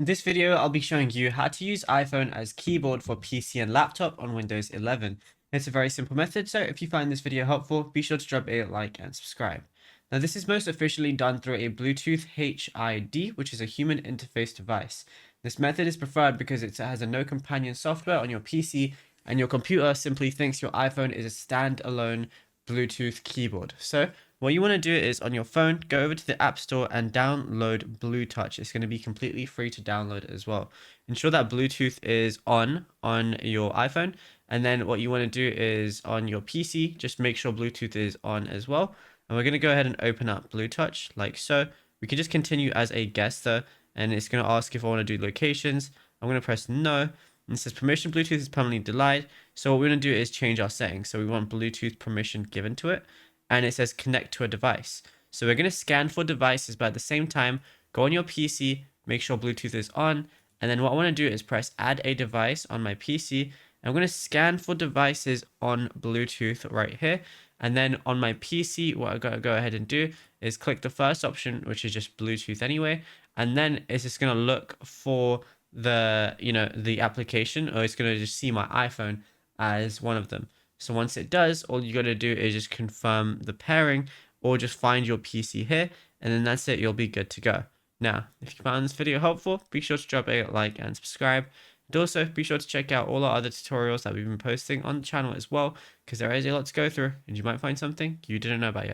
In this video, I'll be showing you how to use iPhone as keyboard for PC and laptop on Windows 11. It's a very simple method, so if you find this video helpful, be sure to drop a like and subscribe. Now, this is most officially done through a Bluetooth HID, which is a human interface device. This method is preferred because it has a no companion software on your PC, and your computer simply thinks your iPhone is a standalone Bluetooth keyboard. So what you want to do is on your phone, go over to the App Store and download Bluetouch. It's going to be completely free to download as well. Ensure that Bluetooth is on your iPhone. And then what you want to do is on your PC, just make sure Bluetooth is on as well. And we're going to go ahead and open up Bluetouch like so. We can just continue as a guest though. And it's going to ask if I want to do locations. I'm going to press no. And it says permission Bluetooth is permanently denied. So what we're going to do is change our settings. So we want Bluetooth permission given to it. And it says connect to a device. So we're going to scan for devices, but at the same time, go on your PC, make sure Bluetooth is on. And then what I want to do is press add a device on my PC. And I'm going to scan for devices on Bluetooth right here. And then on my PC, what I'm going to go ahead and do is click the first option, which is just Bluetooth anyway. And then it's just going to look for the application, or it's going to just see my iPhone as one of them. So once it does, all you got to do is just confirm the pairing or just find your PC here, and then that's it. You'll be good to go. Now, if you found this video helpful, be sure to drop a like and subscribe. And also be sure to check out all our other tutorials that we've been posting on the channel as well, because there is a lot to go through and you might find something you didn't know about yet.